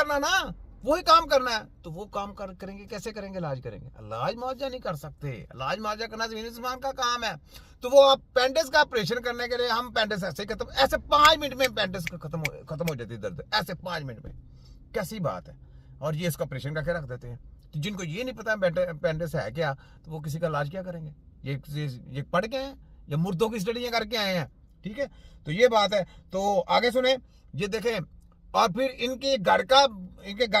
करना ना, वही काम करना है। तो वो काम करेंगे, कैसे करेंगे? इलाज करेंगे। इलाज मुआवजा नहीं कर सकते, इलाज मुआवजा करना ज़मीन आसमान का काम है। तो वो आप पेंडिस का ऑपरेशन करने के लिए, हम पेंडिस ऐसे ही खत्म, ऐसे 5 मिनट में पेंडिस खत्म हो जाती है दर्द, ऐसे 5 मिनट में। कैसी बात है? और ये इसका ऑपरेशन करके रख देते हैं। तो जिनको ये नहीं पता पेंडिस है क्या, तो वो किसी का इलाज क्या करेंगे? ये पढ़ के हैं या मुर्दों की स्टडियाँ करके आए हैं? ठीक है, तो ये बात है। तो आगे सुने, ये देखें। और फिर इनके घर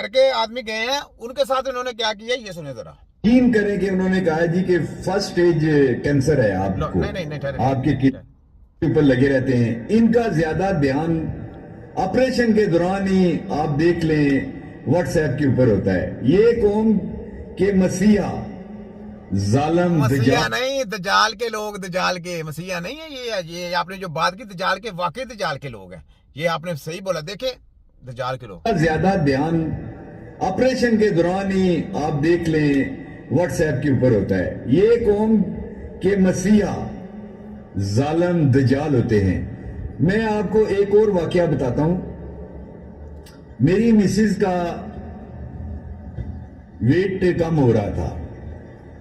के आदमी गए हैं, उनके साथ इन्होंने क्या किया, ये सुने जरा। यकीन करें कि उन्होंने कहा जी कि फर्स्ट स्टेज कैंसर है आपको, नहीं, आपके किडनी ऊपर लगे रहते हैं। इनका ज्यादा ध्यान ऑपरेशन के दौरान ही आप देख लें व्हाट्सएप के ऊपर होता है। ये कौम के मसीहा जालम मसीहा नहीं, दजाल के लोग, दजाल के मसीहा नहीं है। ये आपने जो बात की, दजाल के, वाकई दजाल के लोग हैं। ये आपने सही बोला। देखे, दजाल के लोग ज्यादा ध्यान ऑपरेशन के दौरान ही आप देख लें व्हाट्सएप के ऊपर होता है। ये कौम के मसीहा जालम दजाल होते हैं। मैं आपको एक और वाकया बताता हूं। मेरी मिसेज का वेट कम हो रहा था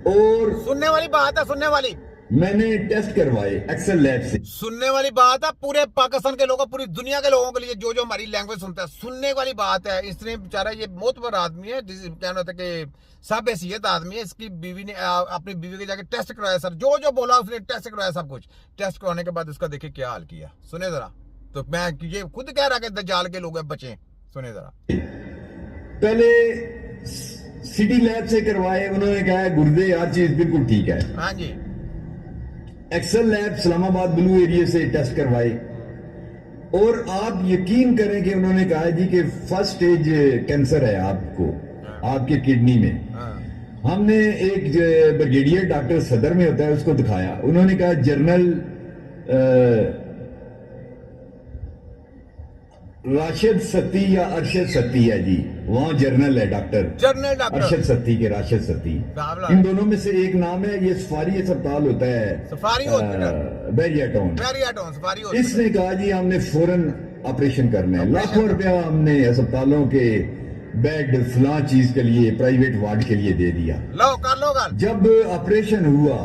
और सुनने वाली बात है, सुनने वाली, मैंने टेस्ट करवाए एक्सेल लैब से। सुनने वाली बात है। पूरे पाकिस्तान के लोगों, पूरी दुनिया के लोगों के लिए, जो हमारी लैंग्वेज सुनता है, सुनने वाली बात है। इसने बेचारा, ये मोतबर आदमी है, कहना था कि सब हैसियत आदमी है। इसकी बीवी ने अपनी बीवी के जाके टेस्ट करवाया। सर जो बोला उसने टेस्ट करवाया, सब कुछ टेस्ट करवाने के बाद उसका देखिए क्या हाल किया। सुने जरा। तो मैं ये खुद कह रहा कि दज्जाल के लोग बचे। सुने जरा। पहले सिटी लैब से करवाए, उन्होंने कहा गुर्दे हर चीज बिल्कुल ठीक है। हाँ जी। Excel lab Islamabad blue area से टेस्ट करवाए और आप यकीन करें कि उन्होंने कहा जी कि फर्स्ट स्टेज कैंसर है आपको, आपके किडनी में। हमने एक ब्रिगेडियर डॉक्टर सदर में होता है, उसको दिखाया। उन्होंने कहा जर्नल राशिद सत्ती या अरशद सत्ती है जी, वहां जर्नल है डॉक्टर अरशद सत्ती के, राशिद सत्ती, इन दोनों में से एक नाम है। ये सफारी अस्पताल होता है, Safari hospital, Bairia town Safari hospital. इसने कहा जी हमने फौरन ऑपरेशन करना है। लाखों रुपया हमने अस्पतालों के बेड फलां चीज के लिए, प्राइवेट वार्ड के लिए दे दिया। लो कर लो कर। जब ऑपरेशन हुआ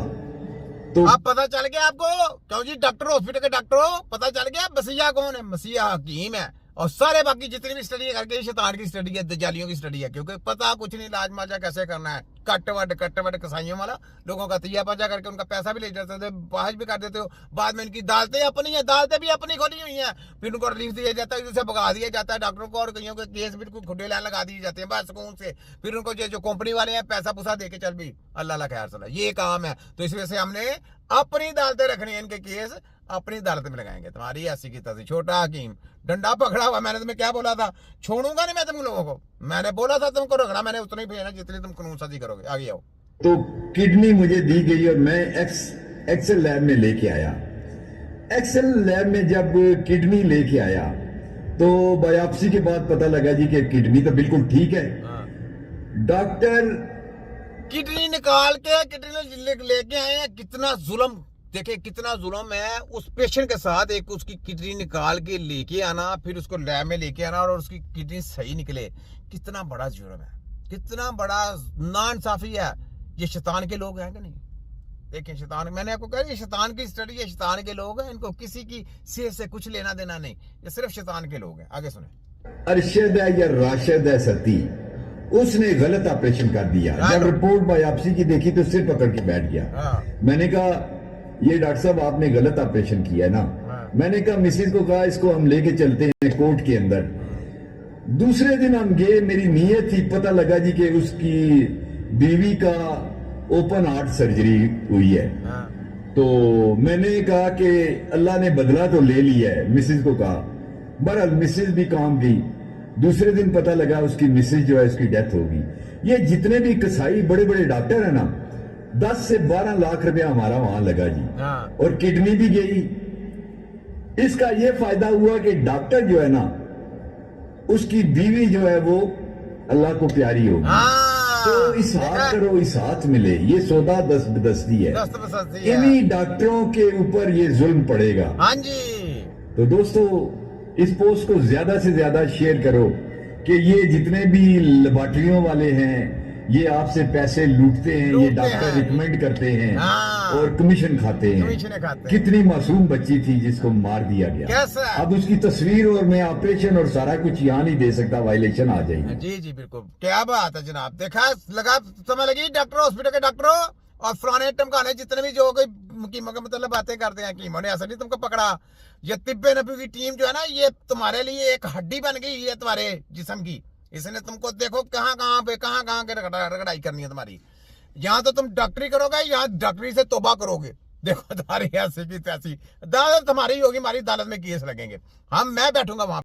तो अब पता चल गया आपको, क्यों जी? डॉक्टर, हॉस्पिटल के डॉक्टर हो, पता चल गया मसीहा कौन है। मसीहा हकीम है। और सारे बाकी जितनी भी स्टडी करके, शैतान की स्टडी है, दजालियों की स्टडी है। क्योंकि पता कुछ नहीं, इलाज माजा कैसे करना है। कट वट कसाइयों वाला लोगों का तिया पाजा करके उनका पैसा भी ले जाते थे, बाहज भी कर देते हो। बाद में इनकी दालतें अपनी है, दालतें भी अपनी खोली हुई हैं। फिर उनको रिलीफ दिया जाता है, जिससे भगा दिया जाता है डॉक्टरों को, और कईयों के केस बिल्कुल खुडे लाइन लगा दिए जाते हैं बस सुकून से। फिर उनको जो कंपनी वाले हैं पैसा पुसा दे के चल भी अल्लाह खैर चला, ये काम है। तो इस वजह से हमने अपनी दालतें रखनी है, इनके केस अपनी अदालत में लगाएंगे। तुम्हारी ऐसी की तैसी, छोटा हकीम डंडा पकड़ा हुआ। मैंने तुम्हें क्या बोला था? छोड़ूंगा नहीं मैं तुम लोगों को। मैंने बोला था तुमको रखना, मैंने उतना ही भेजना जितनी तुम कानून साजी करोगे। आगे आओ। तो किडनी मुझे दी गई और मैं एक्सेल लैब में लेके आया। एक्सेल लैब में जब किडनी लेके आया तो बायोप्सी के बाद पता लगा जी कि किडनी तो बिल्कुल ठीक है। डॉक्टर किडनी निकाल के, किडनी लेके आए हैं। कितना जुल्म, देखिए कितना जुल्म है उस पेशेंट के साथ। एक उसकी किडनी निकाल के लेके आना, फिर उसको लैब में लेके आना, और उसकी किडनी सही निकले। कितना बड़ा जुर्म है, कितना बड़ा नाइंसाफी है। ये शैतान के लोग हैं कि नहीं? देखिए शैतान, मैंने आपको कहा ये शैतान की स्टडी है, शैतान के लोग हैं। इनको किसी की सेहत से कुछ लेना देना नहीं, ये सिर्फ शैतान के लोग हैं। आगे सुने। अरशद है या राशिद है सती, उसने गलत ऑपरेशन कर दिया। जब रिपोर्ट बायोप्सी की देखी तो सिर पकड़ के बैठ गया। मैंने कहा ये डॉक्टर साहब आपने गलत ऑपरेशन किया है ना। मैंने कहा मिसिस को कहा इसको हम लेके चलते हैं कोर्ट के अंदर। दूसरे दिन हम गए, मेरी नीयत थी, पता लगा जी कि उसकी बीवी का ओपन हार्ट सर्जरी हुई है। तो मैंने कहा कि अल्लाह ने बदला तो ले लिया है, मिसिस को कहा। बहरहाल मिसिस भी काम गई। दूसरे दिन पता लगा उसकी मिसिस जो है उसकी डेथ होगी। ये जितने भी कसाई बड़े बड़े डॉक्टर है ना, 10 से 12 लाख रुपया हमारा वहां लगा जी। और किडनी भी गई। इसका यह फायदा हुआ कि डॉक्टर जो है ना, उसकी बीवी जो है वो अल्लाह को प्यारी होगी। तो इस हाथ करो इस हाथ मिले, ये सौदा दस्ती है। इन्हीं डॉक्टरों के ऊपर ये जुल्म पड़ेगा। हाँ जी। तो दोस्तों इस पोस्ट को ज्यादा से ज्यादा शेयर करो कि ये जितने भी लेबोरेटरियों वाले हैं ये आपसे पैसे लूटते हैं, ये लूटते डॉक्टर हैं। रिकमेंड करते हैं हाँ। और कमीशन खाते हैं। कमीशन खाते हैं। कितनी मासूम बच्ची थी जिसको मार दिया गया। कैसा? अब उसकी तस्वीर और मैं ऑपरेशन और सारा कुछ यहाँ नहीं दे सकता, वायलेशन आ जाएगी। जी जी बिल्कुल, क्या बात है जनाब। देखा, लगा समय लगी डॉक्टर, हॉस्पिटल के डॉक्टरों और फलाने टमकाने जितने भी जो कोई कीमों का मतलब बातें करते हैं, कीमों ने ऐसा नहीं तुमको पकड़ा। ये तिब्बे नबी की टीम जो है ना, ये तुम्हारे लिए एक हड्डी बन गई है तुम्हारे जिस्म की। इसने तुमको देखो कहाँ कहाँ के रगड़ाई करनी है तुम्हारी। यहाँ तो तुम डॉक्टरी करोगे, यहाँ डॉक्टरी से तौबा करोगे। देखो तुम्हारी ऐसी की तैसी दालत तुम्हारी होगी, हमारी अदालत में केस लगेंगे। मैं बैठूंगा वहां।